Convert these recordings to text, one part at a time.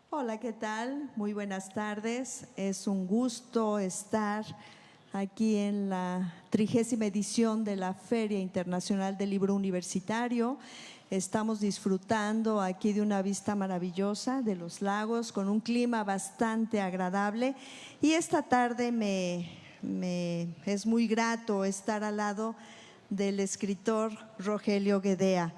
Hola, ¿qué tal? Muy buenas tardes. Es un gusto estar aquí en la 30ª edición de la Feria Internacional del Libro Universitario. Estamos disfrutando aquí de una vista maravillosa de los lagos con un clima bastante agradable y esta tarde me es muy grato estar al lado del escritor Rogelio Guedea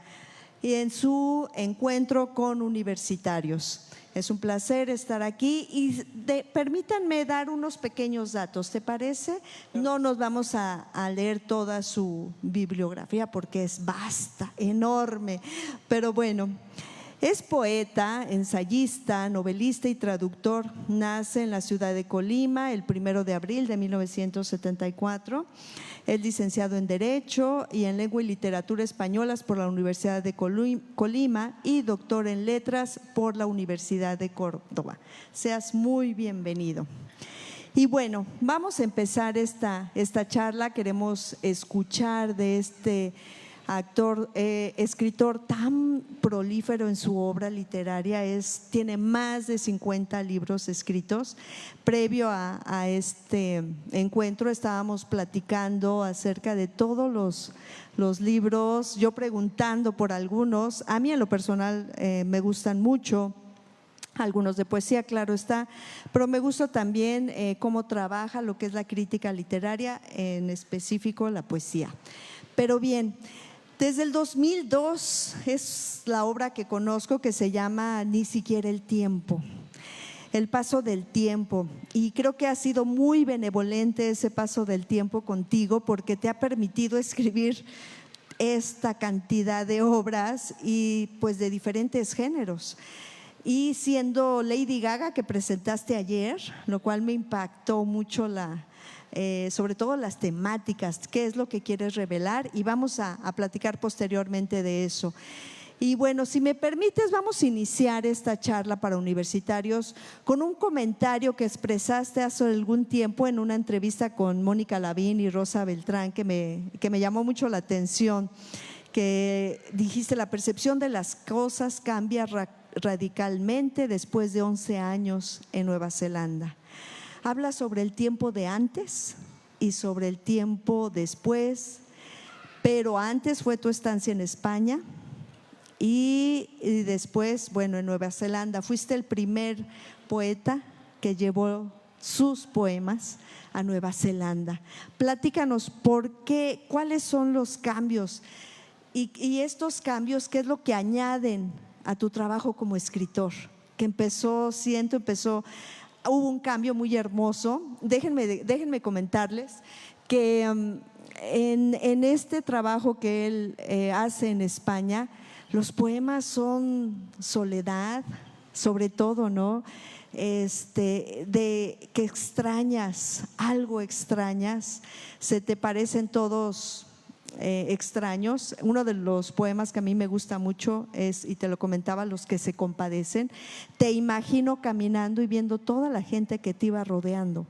y en su encuentro con universitarios. Es un placer estar aquí y permítanme dar unos pequeños datos, ¿te parece? No nos vamos a leer toda su bibliografía porque es vasta, enorme, pero bueno. Es poeta, ensayista, novelista y traductor. Nace en la ciudad de Colima el 1 de abril de 1974. Es licenciado en Derecho y en Lengua y Literatura Españolas por la Universidad de Colima y doctor en Letras por la Universidad de Córdoba. Seas muy bienvenido. Y bueno, vamos a empezar esta charla. Queremos escuchar de este escritor tan prolífero en su obra literaria, tiene más de 50 libros escritos. Previo a este encuentro estábamos platicando acerca de todos los libros, yo preguntando por algunos. A mí en lo personal me gustan mucho. Algunos de poesía, claro está, pero me gusta también cómo trabaja lo que es la crítica literaria, en específico la poesía. Pero bien, desde el 2002 es la obra que conozco que se llama Ni siquiera el tiempo, el paso del tiempo, y creo que ha sido muy benevolente ese paso del tiempo contigo porque te ha permitido escribir esta cantidad de obras y pues de diferentes géneros. Y siendo Lady Gaga que presentaste ayer, lo cual me impactó mucho sobre todo las temáticas, qué es lo que quieres revelar, y vamos a platicar posteriormente de eso. Y bueno, si me permites, vamos a iniciar esta charla para universitarios con un comentario que expresaste hace algún tiempo en una entrevista con Mónica Lavín y Rosa Beltrán que me llamó mucho la atención, que dijiste: la percepción de las cosas cambia radicalmente después de 11 años en Nueva Zelanda. Habla sobre el tiempo de antes y sobre el tiempo después, pero antes fue tu estancia en España y después, bueno, en Nueva Zelanda. Fuiste el primer poeta que llevó sus poemas a Nueva Zelanda. Platícanos por qué, cuáles son los cambios y estos cambios, qué es lo que añaden a tu trabajo como escritor, que hubo un cambio muy hermoso. Déjenme comentarles que en este trabajo que él hace en España, los poemas son soledad, sobre todo, ¿no? De que algo extrañas, se te parecen todos extraños. Uno de los poemas que a mí me gusta mucho es, y te lo comentaba, Los que se compadecen. Te imagino caminando y viendo toda la gente que te iba rodeando.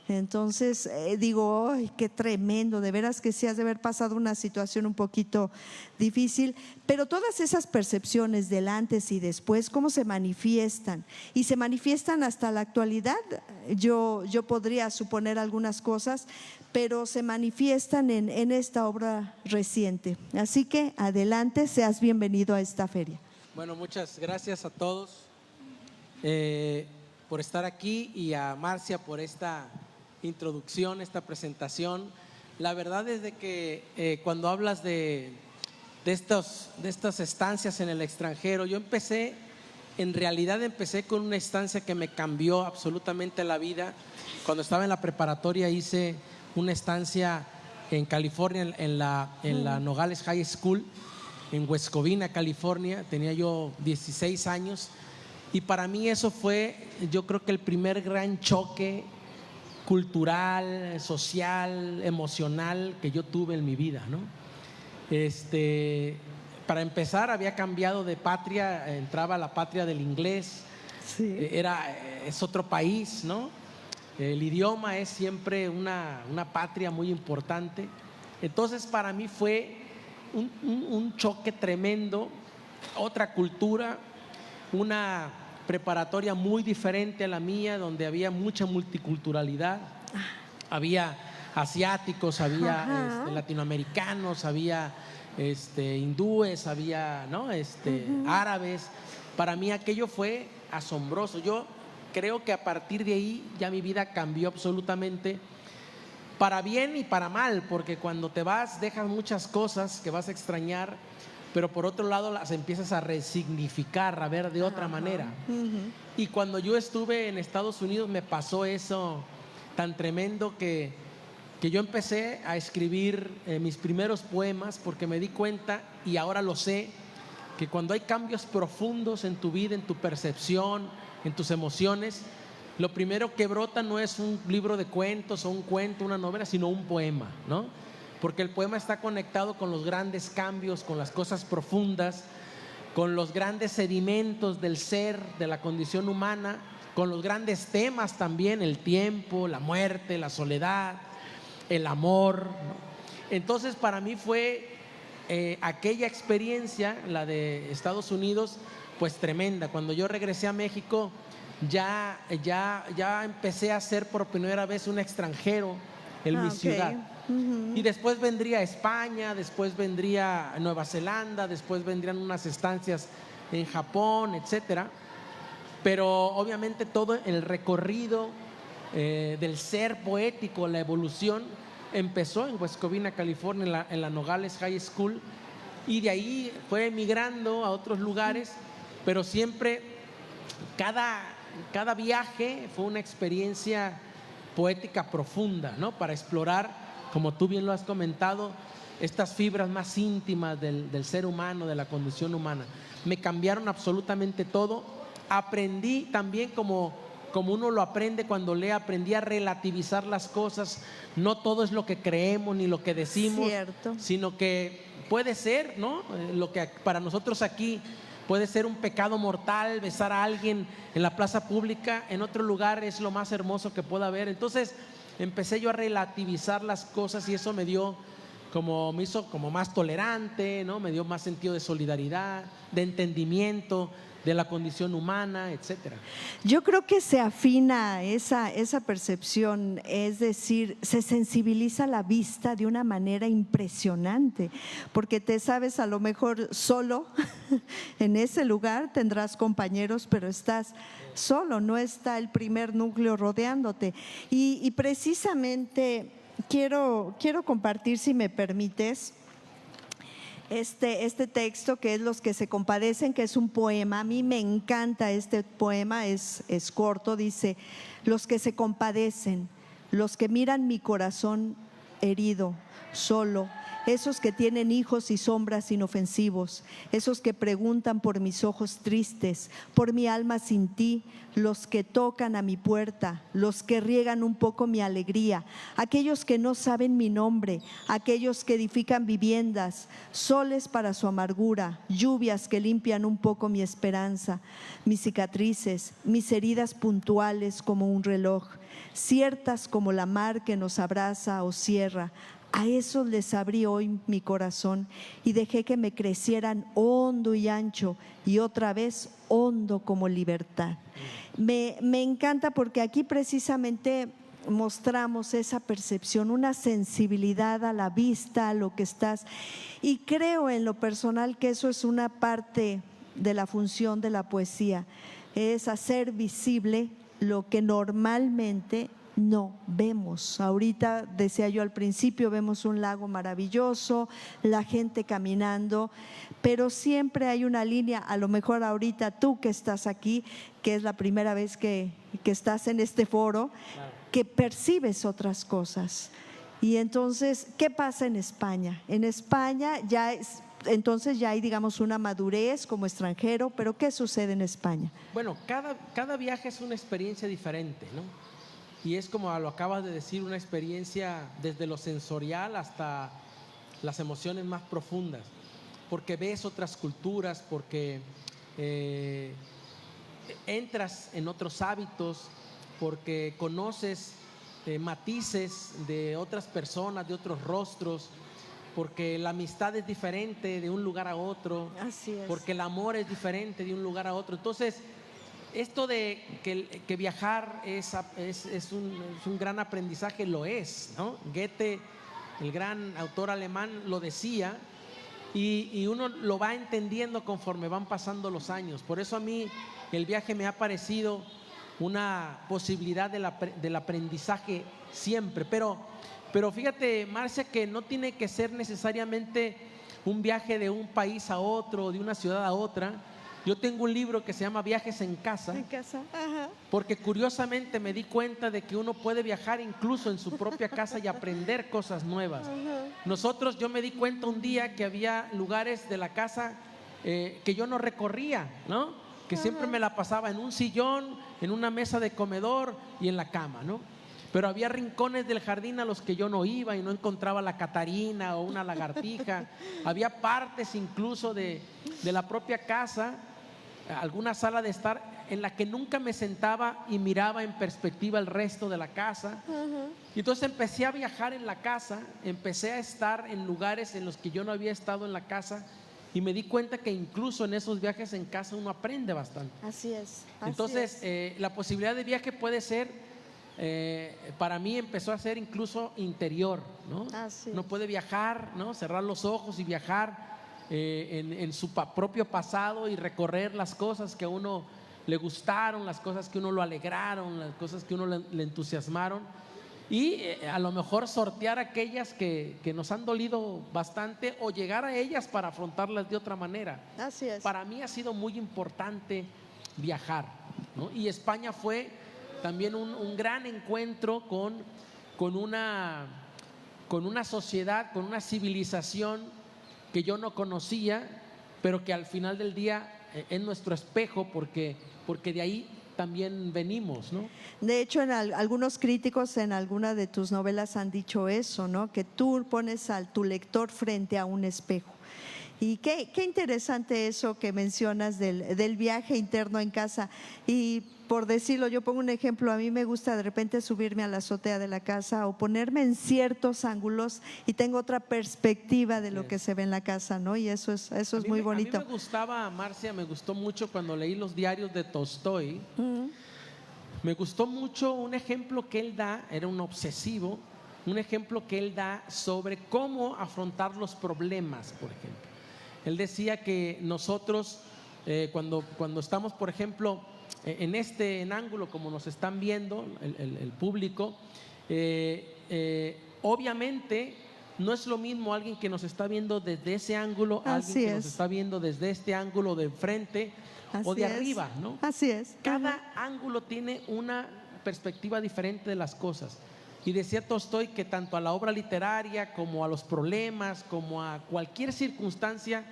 Entonces digo, ¡ay, qué tremendo! De veras que sí has de haber pasado una situación un poquito difícil, pero todas esas percepciones del antes y después, ¿cómo se manifiestan? Y se manifiestan hasta la actualidad. Yo podría suponer algunas cosas, pero se manifiestan en esta obra reciente. Así que adelante, seas bienvenido a esta feria. Bueno, muchas gracias a todos por estar aquí, y a Marcia por esta introducción, esta presentación. La verdad es de que cuando hablas de estas estancias en el extranjero, en realidad empecé con una estancia que me cambió absolutamente la vida. Cuando estaba en la preparatoria hice una estancia en California, en la Nogales High School, en West Covina, California. Tenía yo 16 años y para mí eso fue, yo creo que el primer gran choque cultural, social, emocional que yo tuve en mi vida, ¿no? Para empezar, había cambiado de patria, entraba a la patria del inglés. Sí. Es otro país, ¿no? El idioma es siempre una patria muy importante. Entonces para mí fue un choque tremendo, otra cultura, una preparatoria muy diferente a la mía, donde había mucha multiculturalidad, había asiáticos, había latinoamericanos, había hindúes, había, ¿no? árabes. Para mí aquello fue asombroso. Yo creo que a partir de ahí ya mi vida cambió absolutamente, para bien y para mal, porque cuando te vas dejas muchas cosas que vas a extrañar, pero por otro lado las empiezas a resignificar, a ver de otra manera. Y cuando yo estuve en Estados Unidos me pasó eso tan tremendo que yo empecé a escribir mis primeros poemas, porque me di cuenta, y ahora lo sé, que cuando hay cambios profundos en tu vida, en tu percepción, en tus emociones, lo primero que brota no es un libro de cuentos o un cuento, una novela, sino un poema, ¿no? Porque el poema está conectado con los grandes cambios, con las cosas profundas, con los grandes sedimentos del ser, de la condición humana, con los grandes temas también, el tiempo, la muerte, la soledad, el amor, ¿no? Entonces para mí fue aquella experiencia, la de Estados Unidos, pues tremenda. Cuando yo regresé a México, ya empecé a ser por primera vez un extranjero en mi ciudad. Y después vendría España, después vendría Nueva Zelanda, después vendrían unas estancias en Japón, etcétera. Pero obviamente todo el recorrido del ser poético, la evolución, empezó en West Covina, California, en la Nogales High School, y de ahí fue emigrando a otros lugares, pero siempre cada viaje fue una experiencia poética profunda, ¿no? Para explorar, como tú bien lo has comentado, estas fibras más íntimas del ser humano, de la condición humana. Me cambiaron absolutamente todo. Aprendí también, como uno lo aprende cuando lee, aprendí a relativizar las cosas. No todo es lo que creemos ni lo que decimos, cierto, sino que puede ser, ¿no? Lo que para nosotros aquí puede ser un pecado mortal, besar a alguien en la plaza pública, en otro lugar es lo más hermoso que pueda haber. Entonces empecé yo a relativizar las cosas, y eso me hizo como más tolerante, ¿no? Me dio más sentido de solidaridad, de entendimiento de la condición humana, etcétera. Yo creo que se afina esa percepción, es decir, se sensibiliza la vista de una manera impresionante, porque te sabes a lo mejor solo en ese lugar, tendrás compañeros, pero estás solo, no está el primer núcleo rodeándote. Y precisamente quiero compartir, si me permites, este texto, que es Los que se compadecen, que es un poema. A mí me encanta este poema, es corto. Dice: los que se compadecen, los que miran mi corazón herido, solo, esos que tienen hijos y sombras inofensivos, esos que preguntan por mis ojos tristes, por mi alma sin ti, los que tocan a mi puerta, los que riegan un poco mi alegría, aquellos que no saben mi nombre, aquellos que edifican viviendas, soles para su amargura, lluvias que limpian un poco mi esperanza, mis cicatrices, mis heridas puntuales como un reloj, ciertas como la mar que nos abraza o cierra. A esos les abrí hoy mi corazón y dejé que me crecieran hondo y ancho, y otra vez hondo como libertad. Me encanta, porque aquí precisamente mostramos esa percepción, una sensibilidad a la vista, a lo que estás. Y creo en lo personal que eso es una parte de la función de la poesía, es hacer visible lo que normalmente no vemos. Ahorita, decía yo al principio, vemos un lago maravilloso, la gente caminando, pero siempre hay una línea. A lo mejor ahorita tú que estás aquí, que es la primera vez que estás en este foro, que percibes otras cosas. Y entonces, ¿qué pasa en España? En España entonces ya hay, digamos, una madurez como extranjero, pero ¿qué sucede en España? Bueno, cada viaje es una experiencia diferente, ¿no? Y es, como lo acabas de decir, una experiencia desde lo sensorial hasta las emociones más profundas, porque ves otras culturas, porque entras en otros hábitos, porque conoces matices de otras personas, de otros rostros, porque la amistad es diferente de un lugar a otro. Así es. Porque el amor es diferente de un lugar a otro. Entonces, esto de que viajar es un gran aprendizaje, lo es, ¿no? Goethe, el gran autor alemán, lo decía, y uno lo va entendiendo conforme van pasando los años. Por eso a mí el viaje me ha parecido una posibilidad del aprendizaje siempre. Pero fíjate, Marcia, que no tiene que ser necesariamente un viaje de un país a otro, de una ciudad a otra. Yo tengo un libro que se llama Viajes en Casa. En casa, ajá. Porque curiosamente me di cuenta de que uno puede viajar incluso en su propia casa y aprender cosas nuevas. Yo me di cuenta un día que había lugares de la casa que yo no recorría, ¿no? Que siempre me la pasaba en un sillón, en una mesa de comedor y en la cama, ¿no? Pero había rincones del jardín a los que yo no iba y no encontraba la catarina o una lagartija. Había partes incluso de la propia casa, alguna sala de estar en la que nunca me sentaba y miraba en perspectiva el resto de la casa. Y entonces empecé a viajar en la casa, empecé a estar en lugares en los que yo no había estado en la casa, y me di cuenta que incluso en esos viajes en casa uno aprende bastante. Así es. Entonces la posibilidad de viaje puede ser, para mí empezó a ser incluso interior, ¿no? Uno puede viajar, ¿no? Cerrar los ojos y viajar en su propio pasado y recorrer las cosas que a uno le gustaron, las cosas que a uno lo alegraron, las cosas que a uno le entusiasmaron, y a lo mejor sortear aquellas que nos han dolido bastante, o llegar a ellas para afrontarlas de otra manera. Así es. Para mí ha sido muy importante viajar, ¿no? Y España fue también un gran encuentro con una sociedad, con una civilización que yo no conocía, pero que al final del día es nuestro espejo, porque de ahí también venimos, ¿no? De hecho, algunos críticos en alguna de tus novelas han dicho eso, ¿no? Que tú pones a tu lector frente a un espejo. Y qué interesante eso que mencionas del viaje interno en casa. Y por decirlo, yo pongo un ejemplo, a mí me gusta de repente subirme a la azotea de la casa o ponerme en ciertos ángulos y tengo otra perspectiva de lo que se ve en la casa, ¿no? Y eso es muy bonito. A mí me gustaba, Marcia, me gustó mucho cuando leí los diarios de Tolstói. Me gustó mucho un ejemplo que él da, era un obsesivo, un ejemplo que él da sobre cómo afrontar los problemas, por ejemplo. Él decía que nosotros, cuando estamos, por ejemplo, en ángulo como nos están viendo el público, obviamente no es lo mismo alguien que nos está viendo desde ese ángulo a alguien que nos está viendo desde este ángulo de enfrente o de arriba, ¿no? Así es. Cada ángulo tiene una perspectiva diferente de las cosas. Y decía Tolstói que tanto a la obra literaria como a los problemas, como a cualquier circunstancia,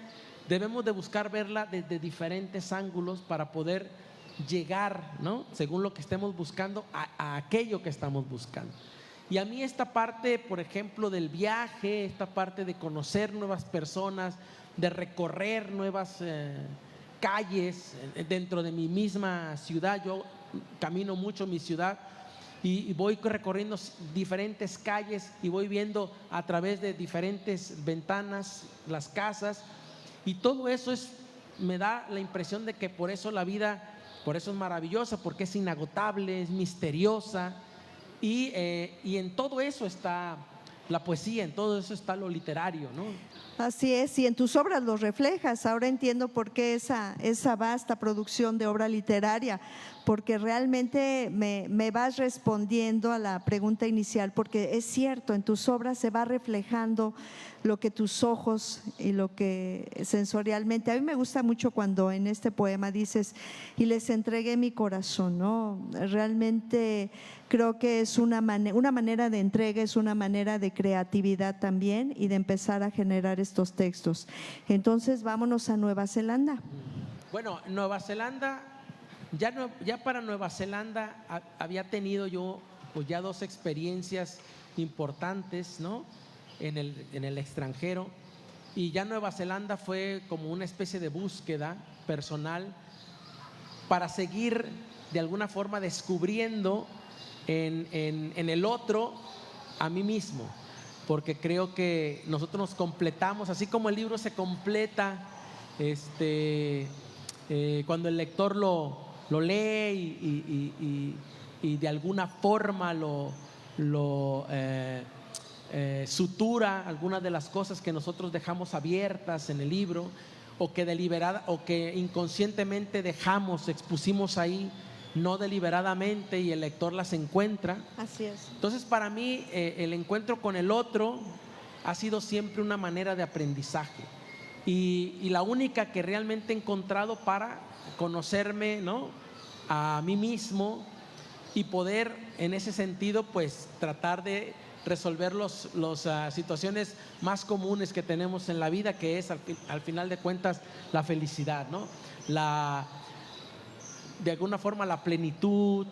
debemos de buscar verla desde diferentes ángulos para poder llegar, ¿no? Según lo que estemos buscando, a aquello que estamos buscando. Y a mí esta parte, por ejemplo, del viaje, esta parte de conocer nuevas personas, de recorrer nuevas calles dentro de mi misma ciudad. Yo camino mucho en mi ciudad y voy recorriendo diferentes calles y voy viendo a través de diferentes ventanas las casas, y todo eso me da la impresión de que por eso la vida, por eso es maravillosa, porque es inagotable, es misteriosa, y en todo eso está la poesía, en todo eso está lo literario, ¿no? Así es, y en tus obras lo reflejas. Ahora entiendo por qué esa vasta producción de obra literaria, porque realmente me vas respondiendo a la pregunta inicial, porque es cierto, en tus obras se va reflejando lo que tus ojos y lo que sensorialmente. A mí me gusta mucho cuando en este poema dices, y les entregué mi corazón, ¿no? Realmente creo que es una manera de entrega, es una manera de creatividad también y de empezar a generar estos textos. Entonces vámonos a Nueva Zelanda. Bueno, Nueva Zelanda, ya para Nueva Zelanda había tenido yo pues ya 2 experiencias importantes, ¿no? En el extranjero, y ya Nueva Zelanda fue como una especie de búsqueda personal para seguir de alguna forma descubriendo en el otro a mí mismo, porque creo que nosotros nos completamos, así como el libro se completa cuando el lector lo lo lee y de alguna forma lo sutura algunas de las cosas que nosotros dejamos abiertas en el libro, o que deliberada o que inconscientemente expusimos ahí, no deliberadamente, y el lector las encuentra. Así es. Entonces, para mí, el encuentro con el otro ha sido siempre una manera de aprendizaje, y la única que realmente he encontrado para conocerme, ¿no?, a mí mismo, y poder en ese sentido pues tratar de resolver las situaciones más comunes que tenemos en la vida, que es al final de cuentas la felicidad, ¿no? De alguna forma la plenitud,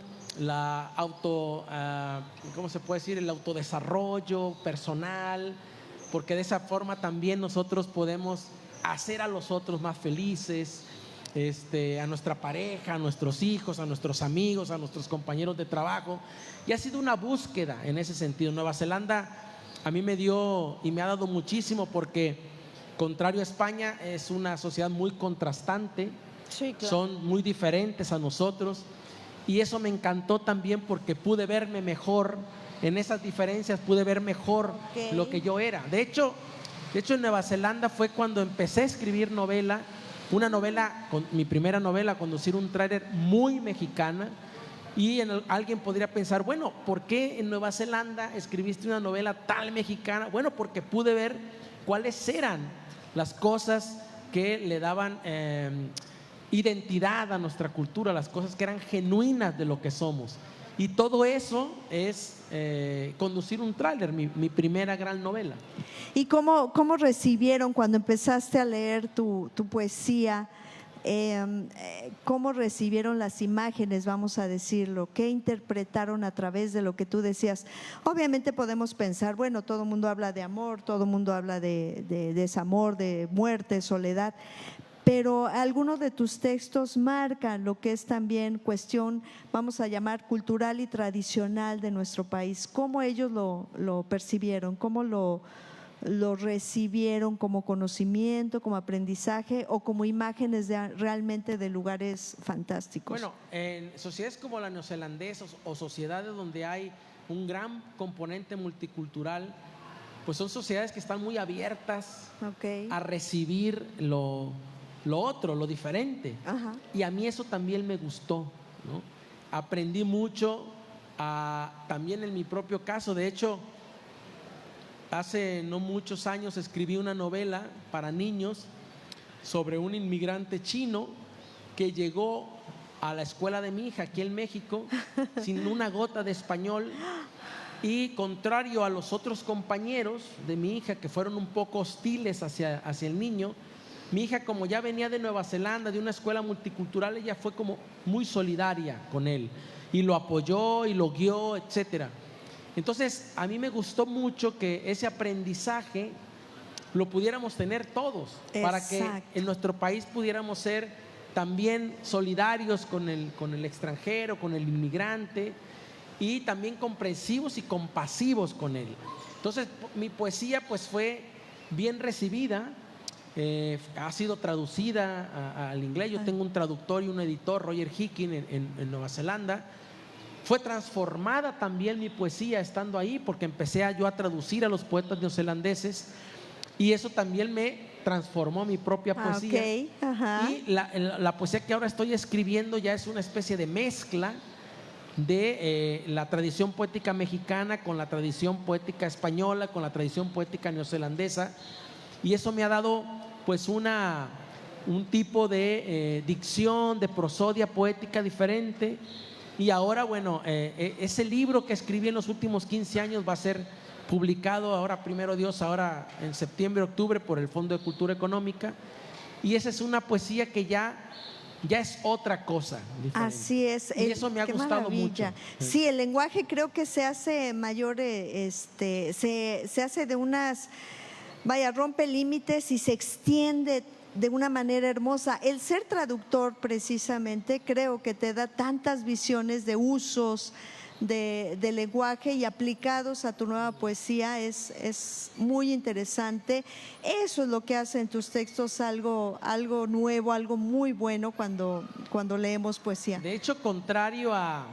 ¿cómo se puede decir? El autodesarrollo personal, porque de esa forma también nosotros podemos hacer a los otros más felices, a nuestra pareja, a nuestros hijos, a nuestros amigos, a nuestros compañeros de trabajo. Y ha sido una búsqueda en ese sentido. Nueva Zelanda a mí me dio y me ha dado muchísimo, porque contrario a España es una sociedad muy contrastante. Sí, claro. Son muy diferentes a nosotros, y eso me encantó también, porque pude verme mejor en esas diferencias, pude ver mejor lo que yo era. De hecho en Nueva Zelanda fue cuando empecé a escribir novela, mi primera novela, Conducir un tráiler, muy mexicana. Y alguien podría pensar, bueno, ¿por qué en Nueva Zelanda escribiste una novela tan mexicana? Bueno, porque pude ver cuáles eran las cosas que le daban identidad a nuestra cultura, las cosas que eran genuinas de lo que somos. Y todo eso es Conducir un tráiler, mi primera gran novela. ¿Y cómo recibieron cuando empezaste a leer tu poesía? ¿Cómo recibieron las imágenes, vamos a decirlo? ¿Qué interpretaron a través de lo que tú decías? Obviamente podemos pensar, bueno, todo el mundo habla de amor, todo el mundo habla de desamor, de muerte, soledad, pero algunos de tus textos marcan lo que es también cuestión, vamos a llamar, cultural y tradicional de nuestro país. ¿Cómo ellos lo percibieron? ¿Cómo lo recibieron? ¿Como conocimiento, como aprendizaje, o como imágenes realmente de lugares fantásticos? Bueno, en sociedades como la neozelandesa o sociedades donde hay un gran componente multicultural, pues son sociedades que están muy abiertas a recibir lo otro, lo diferente. Ajá. Y a mí eso también me gustó, ¿no? Aprendí mucho, también en mi propio caso. De hecho, hace no muchos años escribí una novela para niños sobre un inmigrante chino que llegó a la escuela de mi hija aquí en México sin una gota de español, y contrario a los otros compañeros de mi hija, que fueron un poco hostiles hacia el niño, mi hija, como ya venía de Nueva Zelanda, de una escuela multicultural, ella fue como muy solidaria con él y lo apoyó y lo guió, etcétera. Entonces, a mí me gustó mucho que ese aprendizaje lo pudiéramos tener todos. Exacto. Para que en nuestro país pudiéramos ser también solidarios con el extranjero, con el inmigrante, y también comprensivos y compasivos con él. Entonces, mi poesía pues fue bien recibida. Ha sido traducida al inglés. Yo tengo un traductor y un editor, Roger Hickey, en Nueva Zelanda. Fue transformada también mi poesía estando ahí, porque empecé yo a traducir a los poetas neozelandeses, y eso también me transformó mi propia poesía. Okay. Ajá. Y la poesía que ahora estoy escribiendo ya es una especie de mezcla de la tradición poética mexicana con la tradición poética española, con la tradición poética neozelandesa, y eso me ha dado pues un tipo de dicción, de prosodia poética diferente. Y ahora, bueno, ese libro que escribí en los últimos 15 años va a ser publicado ahora, primero Dios, ahora en septiembre, octubre, por el Fondo de Cultura Económica, y esa es una poesía que ya es otra cosa diferente. Así es. Y eso me ha gustado mucho. Sí, el lenguaje creo que se hace mayor, se hace de unas, rompe límites y se extiende de una manera hermosa. El ser traductor, precisamente, creo que te da tantas visiones de usos de lenguaje y aplicados a tu nueva poesía es muy interesante. Eso es lo que hace en tus textos algo nuevo, algo muy bueno cuando leemos poesía. De hecho, contrario a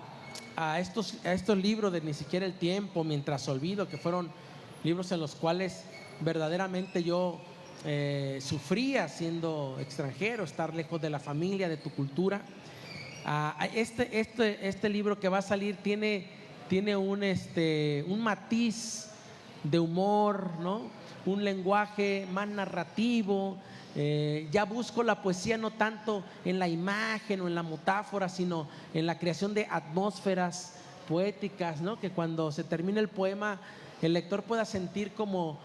estos libros de Ni siquiera el tiempo, Mientras olvido, que fueron libros en los cuales verdaderamente yo sufría siendo extranjero, estar lejos de la familia, de tu cultura. Este libro que va a salir tiene un matiz de humor, ¿no? Un lenguaje más narrativo. Ya busco la poesía no tanto en la imagen o en la metáfora, sino en la creación de atmósferas poéticas, ¿no? Que cuando se termine el poema el lector pueda sentir como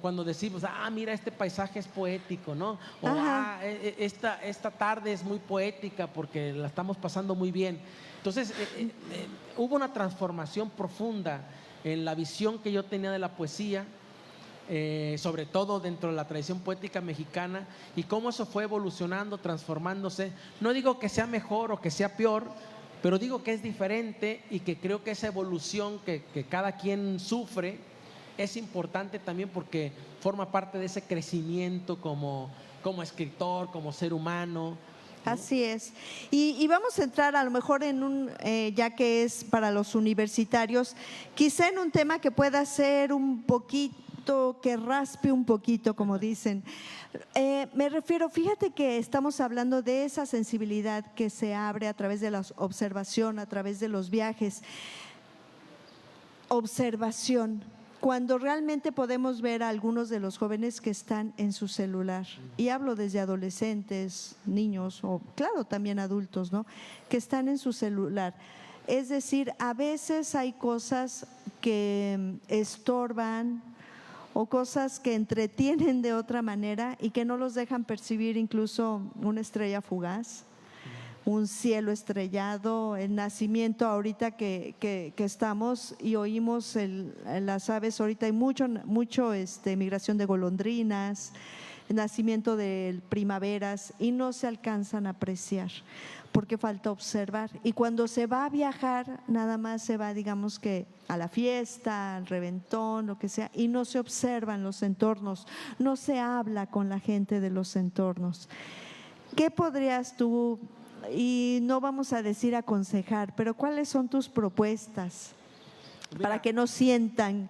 cuando decimos, mira, este paisaje es poético, ¿no? O esta tarde es muy poética porque la estamos pasando muy bien. Entonces hubo una transformación profunda en la visión que yo tenía de la poesía, sobre todo dentro de la tradición poética mexicana, y cómo eso fue evolucionando, transformándose. No digo que sea mejor o que sea peor, pero digo que es diferente, y que creo que esa evolución que cada quien sufre es importante también porque forma parte de ese crecimiento como escritor, como ser humano, ¿no? Así es. Y vamos a entrar a lo mejor en ya que es para los universitarios, quizá en un tema que pueda ser un poquito, que raspe un poquito, como dicen. Me refiero, fíjate que estamos hablando de esa sensibilidad que se abre a través de la observación, a través de los viajes. Observación. Cuando realmente podemos ver a algunos de los jóvenes que están en su celular, y hablo desde adolescentes, niños o claro también adultos, ¿no? Que están en su celular. Es decir, a veces hay cosas que estorban o cosas que entretienen de otra manera y que no los dejan percibir incluso una estrella fugaz, un cielo estrellado, el nacimiento ahorita que estamos y oímos las aves, ahorita hay mucho migración de golondrinas, el nacimiento de primaveras, y no se alcanzan a apreciar porque falta observar. Y cuando se va a viajar, nada más se va, digamos que a la fiesta, al reventón, lo que sea, y no se observan los entornos, no se habla con la gente de los entornos. ¿Qué podrías tú, y no vamos a decir aconsejar, pero cuáles son tus propuestas para que no sientan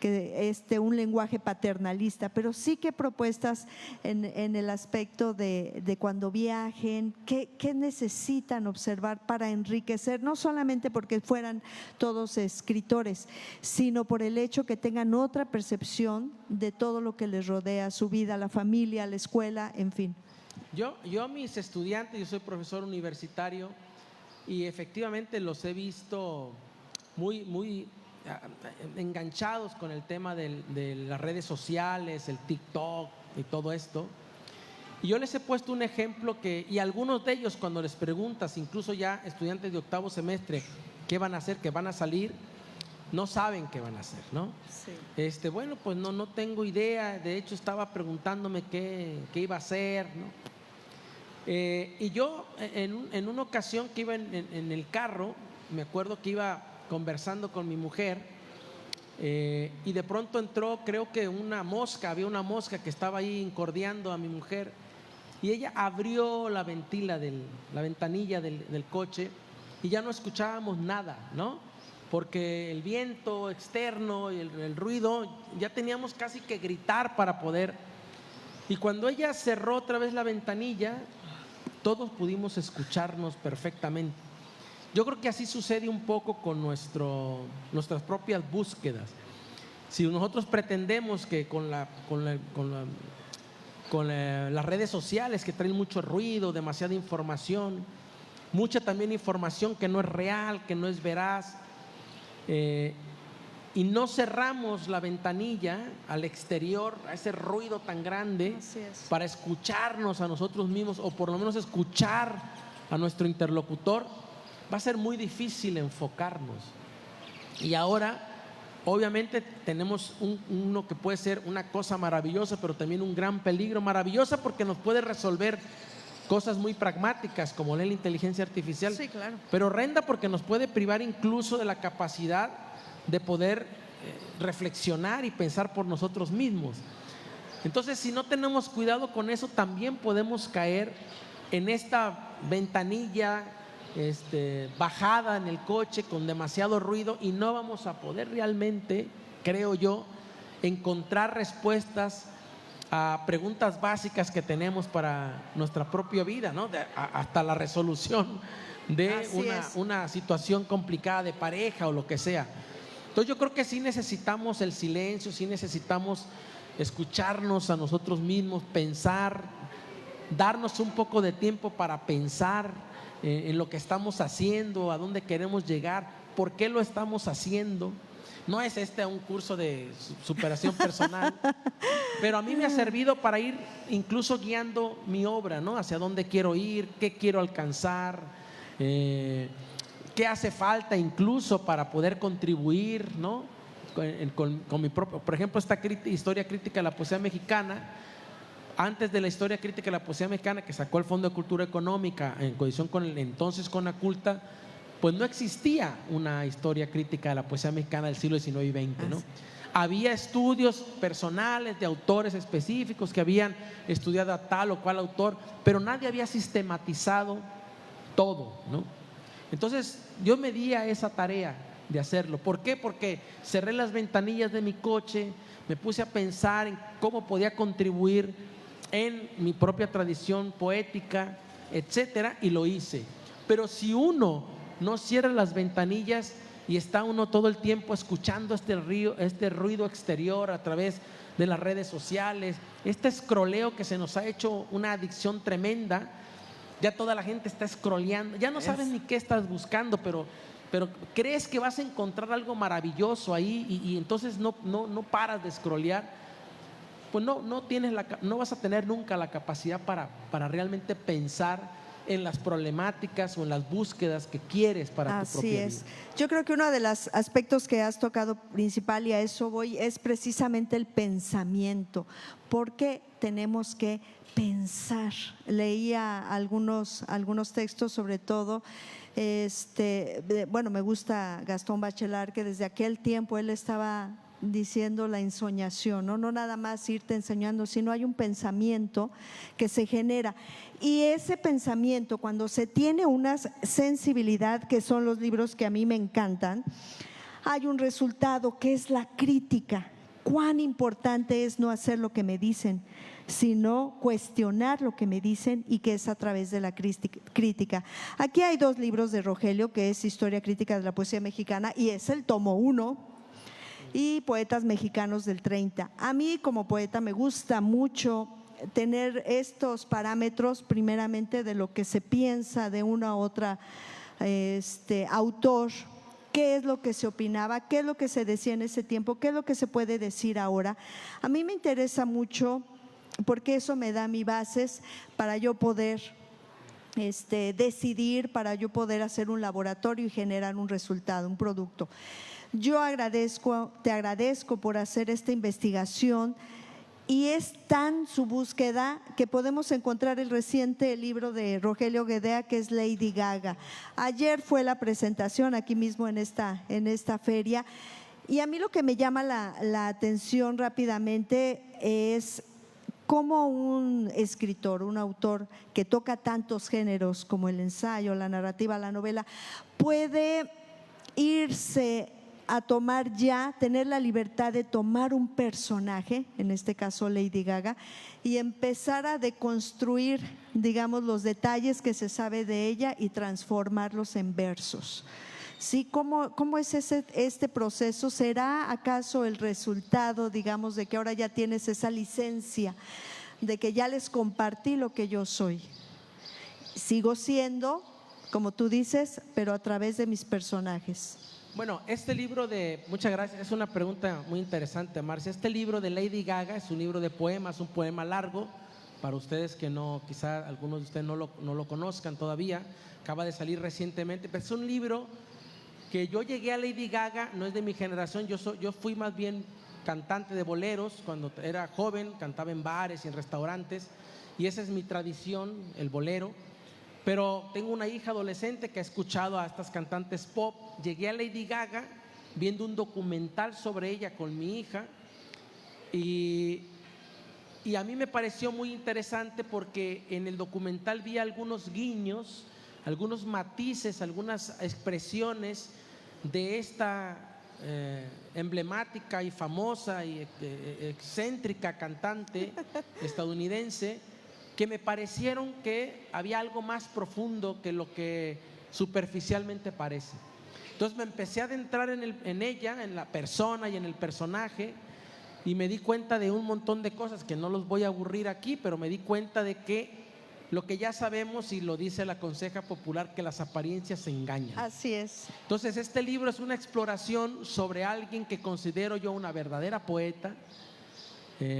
que un lenguaje paternalista, pero sí que propuestas en el aspecto de cuando viajen, qué necesitan observar para enriquecer, no solamente porque fueran todos escritores, sino por el hecho que tengan otra percepción de todo lo que les rodea, su vida, la familia, la escuela, en fin? Yo a mis estudiantes, yo soy profesor universitario, y efectivamente los he visto muy enganchados con el tema de las redes sociales, el TikTok y todo esto. Y yo les he puesto un ejemplo y algunos de ellos, cuando les preguntas, incluso ya estudiantes de octavo semestre, ¿qué van a hacer? ¿Qué van a salir? No saben qué van a hacer, ¿no? Sí. Bueno, pues no tengo idea. De hecho, estaba preguntándome qué iba a hacer, ¿no? Y yo en una ocasión que iba en el carro, me acuerdo que iba conversando con mi mujer, y de pronto entró, creo que había una mosca que estaba ahí incordiando a mi mujer, y ella abrió la ventanilla del coche, y ya no escuchábamos nada, ¿no? Porque el viento externo y el ruido, ya teníamos casi que gritar para poder. Y cuando ella cerró otra vez la ventanilla, todos pudimos escucharnos perfectamente. Yo creo que así sucede un poco con nuestras propias búsquedas. Si nosotros pretendemos que con las redes sociales, que traen mucho ruido, demasiada información, mucha también información que no es real, que no es veraz, y no cerramos la ventanilla al exterior, a ese ruido tan grande, para escucharnos a nosotros mismos, o por lo menos escuchar a nuestro interlocutor, va a ser muy difícil enfocarnos. Y ahora, obviamente, tenemos uno que puede ser una cosa maravillosa, pero también un gran peligro. Maravillosa porque nos puede resolver cosas muy pragmáticas como la inteligencia artificial, Sí, claro. pero horrenda porque nos puede privar incluso de la capacidad de poder reflexionar y pensar por nosotros mismos. Entonces, si no tenemos cuidado con eso, también podemos caer en esta ventanilla bajada en el coche con demasiado ruido y no vamos a poder realmente, creo yo, encontrar respuestas a preguntas básicas que tenemos para nuestra propia vida, ¿no? Hasta la resolución de una situación complicada de pareja o lo que sea. Entonces yo creo que sí necesitamos el silencio, sí necesitamos escucharnos a nosotros mismos, pensar, darnos un poco de tiempo para pensar en lo que estamos haciendo, a dónde queremos llegar, por qué lo estamos haciendo. No es un curso de superación personal, pero a mí me ha servido para ir incluso guiando mi obra, ¿no? Hacia dónde quiero ir, qué quiero alcanzar, qué hace falta incluso para poder contribuir, ¿no? Con mi propio, por ejemplo, esta historia crítica de la poesía mexicana. Antes de la historia crítica de la poesía mexicana que sacó el Fondo de Cultura Económica en coalición con el entonces Conaculta, pues no existía una historia crítica de la poesía mexicana del siglo XIX y XX, ¿no? Había estudios personales de autores específicos que habían estudiado a tal o cual autor, pero nadie había sistematizado todo, ¿no? Entonces yo me di a esa tarea de hacerlo. ¿Por qué? Porque cerré las ventanillas de mi coche, me puse a pensar en cómo podía contribuir en mi propia tradición poética, etcétera, y lo hice. Pero si uno no cierra las ventanillas y está uno todo el tiempo escuchando este ruido exterior a través de las redes sociales, este escroleo que se nos ha hecho una adicción tremenda, ya toda la gente está scrolleando, ya no sabes ni qué estás buscando, pero crees que vas a encontrar algo maravilloso ahí y entonces no paras de scrollear. Pues no vas a tener nunca la capacidad para realmente pensar en las problemáticas o en las búsquedas que quieres para tu propia vida. Así es. Yo creo que uno de los aspectos que has tocado principal, y a eso voy, es precisamente el pensamiento. Porque tenemos que pensar. Leía algunos textos, sobre todo, bueno, me gusta Gastón Bachelard, que desde aquel tiempo él estaba diciendo la ensoñación, ¿no? No nada más irte enseñando, sino hay un pensamiento que se genera. Y ese pensamiento, cuando se tiene una sensibilidad, que son los libros que a mí me encantan, hay un resultado que es la crítica. Cuán importante es no hacer lo que me dicen, sino cuestionar lo que me dicen, y que es a través de la crítica. Aquí hay 2 libros de Rogelio, que es Historia Crítica de la Poesía Mexicana, y es el tomo 1, y Poetas Mexicanos del 30. A mí como poeta me gusta mucho tener estos parámetros, primeramente de lo que se piensa de una u otra autor, qué es lo que se opinaba, qué es lo que se decía en ese tiempo, qué es lo que se puede decir ahora. A mí me interesa mucho porque eso me da mis bases para yo poder decidir, para yo poder hacer un laboratorio y generar un resultado, un producto. Yo te agradezco por hacer esta investigación, y es tan su búsqueda que podemos encontrar el reciente libro de Rogelio Guedea, que es Lady Gaga. Ayer fue la presentación aquí mismo en esta feria, y a mí lo que me llama la atención rápidamente es cómo un escritor, un autor que toca tantos géneros como el ensayo, la narrativa, la novela, puede irse a tener la libertad de tomar un personaje, en este caso Lady Gaga, y empezar a deconstruir, digamos, los detalles que se sabe de ella y transformarlos en versos. ¿Sí? ¿Cómo es este proceso? ¿Será acaso el resultado, digamos, de que ahora ya tienes esa licencia, de que ya les compartí lo que yo soy? Sigo siendo, como tú dices, pero a través de mis personajes. Bueno, muchas gracias, es una pregunta muy interesante, Marcia. Este libro de Lady Gaga es un libro de poemas, un poema largo, para ustedes que no, quizá algunos de ustedes no lo conozcan todavía, acaba de salir recientemente, pero es un libro que yo llegué a Lady Gaga, no es de mi generación, yo fui más bien cantante de boleros, cuando era joven cantaba en bares y en restaurantes, y esa es mi tradición, el bolero. Pero tengo una hija adolescente que ha escuchado a estas cantantes pop. Llegué a Lady Gaga viendo un documental sobre ella con mi hija y a mí me pareció muy interesante porque en el documental vi algunos guiños, algunos matices, algunas expresiones de esta emblemática y famosa y excéntrica cantante estadounidense, que me parecieron que había algo más profundo que lo que superficialmente parece. Entonces me empecé a adentrar en ella, en la persona y en el personaje, y me di cuenta de un montón de cosas que no los voy a aburrir aquí, pero me di cuenta de que lo que ya sabemos, y lo dice la conseja popular, que las apariencias se engañan. Así es. Entonces este libro es una exploración sobre alguien que considero yo una verdadera poeta,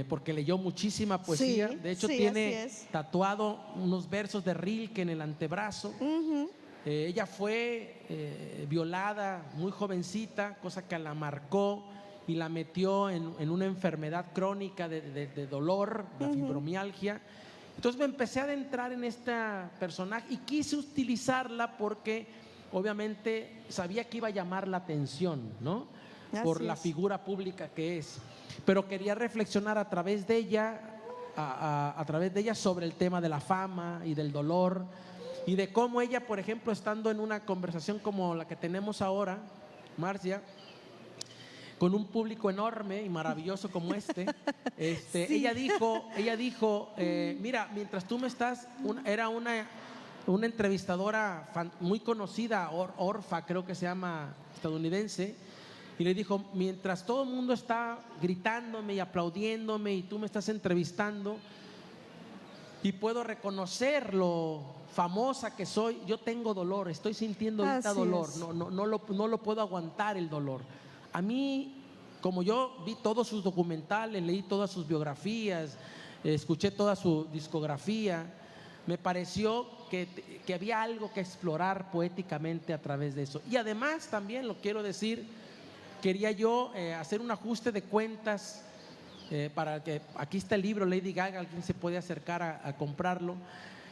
porque leyó muchísima poesía. Sí, de hecho sí, tiene así es. tatuado unos versos de Rilke en el antebrazo. Ella fue violada muy jovencita, cosa que la marcó y la metió en una enfermedad crónica de dolor, la fibromialgia. Entonces me empecé a adentrar en esta personaje y quise utilizarla porque obviamente sabía que iba a llamar la atención, ¿no? Por la figura pública que es. Pero quería reflexionar a través de ella, a través de ella sobre el tema de la fama y del dolor, y de cómo ella, por ejemplo, estando en una conversación como la que tenemos ahora, Marcia, con un público enorme y maravilloso como sí. Ella dijo, mira, mientras tú me estás, era una entrevistadora muy conocida, Orfa creo que se llama, estadounidense, y le dijo, mientras todo el mundo está gritándome y aplaudiéndome y tú me estás entrevistando y puedo reconocer lo famosa que soy, yo tengo dolor, estoy sintiendo ahorita dolor, no lo puedo aguantar el dolor. A mí, como yo vi todos sus documentales, leí todas sus biografías, escuché toda su discografía, me pareció que había algo que explorar poéticamente a través de eso. Y además también, lo quiero decir, quería yo hacer un ajuste de cuentas para que, aquí está el libro Lady Gaga, alguien se puede acercar a comprarlo.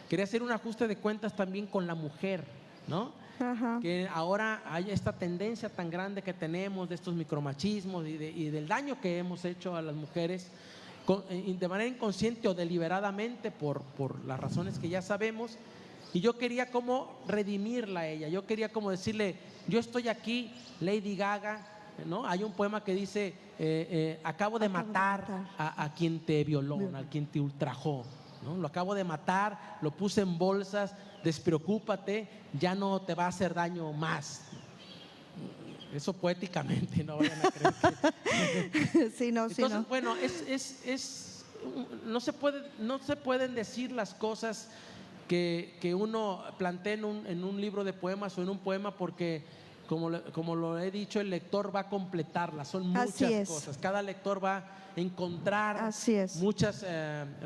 Quería hacer un ajuste de cuentas también con la mujer, ¿no? Ajá. Que ahora hay esta tendencia tan grande que tenemos de estos micromachismos y del daño que hemos hecho a las mujeres de manera inconsciente o deliberadamente por las razones que ya sabemos. Y yo quería como redimirla a ella, yo quería como decirle, yo estoy aquí, Lady Gaga, ¿no? Hay un poema que dice, acabo de matar a quien te violó, a quien te ultrajó, ¿no? Lo acabo de matar, lo puse en bolsas, despreocúpate, ya no te va a hacer daño más. Eso poéticamente, no vayan a creer que... Sí, no, entonces, sí, no. bueno, no se pueden decir las cosas que uno plantea en un libro de poemas o en un poema, porque como lo he dicho, el lector va a completarla. Son muchas cosas. Cada lector va a encontrar muchas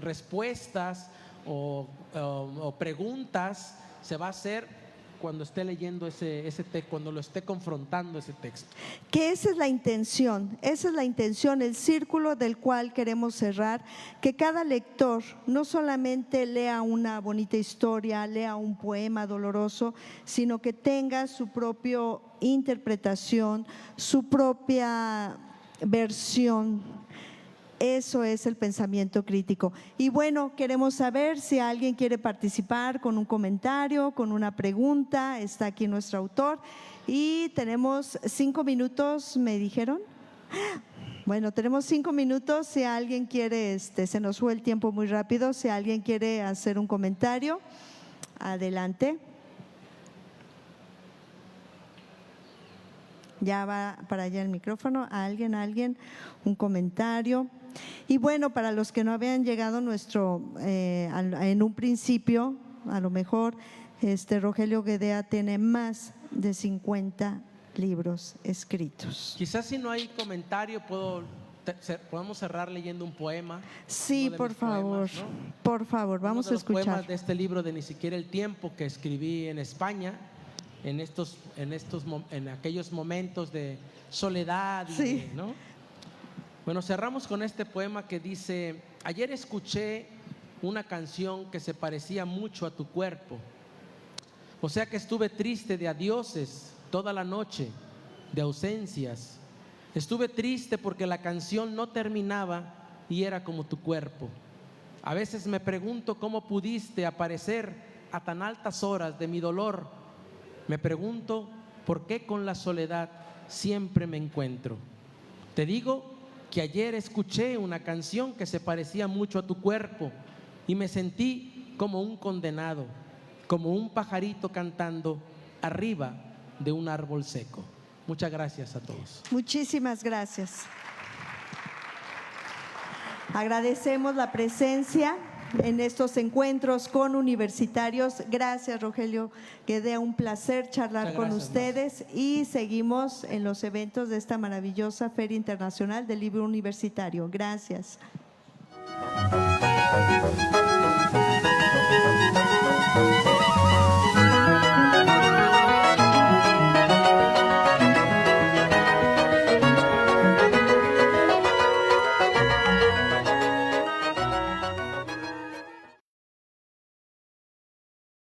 respuestas o preguntas. Se va a hacer cuando esté leyendo ese texto, cuando lo esté confrontando ese texto. Que esa es la intención, el círculo del cual queremos cerrar, que cada lector no solamente lea una bonita historia, lea un poema doloroso, sino que tenga su propia interpretación, su propia versión. Eso es el pensamiento crítico. Y bueno, queremos saber si alguien quiere participar con un comentario, con una pregunta. Está aquí nuestro autor y tenemos 5 minutos, me dijeron. Bueno, tenemos 5 minutos. Si alguien quiere, se nos fue el tiempo muy rápido. Si alguien quiere hacer un comentario, adelante. Ya va para allá el micrófono. Alguien, un comentario. Y bueno, para los que no habían llegado en un principio, a lo mejor Rogelio Guedea tiene más de 50 libros escritos. Quizás si no hay comentario podemos cerrar leyendo un poema. Sí, por favor, poemas, ¿no? Por favor, vamos a escuchar. Poemas de este libro de Ni siquiera el tiempo, que escribí en España en aquellos momentos de soledad, sí. ¿no? Bueno, cerramos con este poema que dice: ayer escuché una canción que se parecía mucho a tu cuerpo. O sea que estuve triste de adioses toda la noche, de ausencias. Estuve triste porque la canción no terminaba y era como tu cuerpo. A veces me pregunto cómo pudiste aparecer a tan altas horas de mi dolor. Me pregunto por qué con la soledad siempre me encuentro. Te digo que ayer escuché una canción que se parecía mucho a tu cuerpo y me sentí como un condenado, como un pajarito cantando arriba de un árbol seco. Muchas gracias a todos. Muchísimas gracias. Agradecemos la presencia en estos encuentros con universitarios. Gracias, Rogelio, queda un placer charlar con ustedes y seguimos en los eventos de esta maravillosa Feria Internacional del Libro Universitario. Gracias.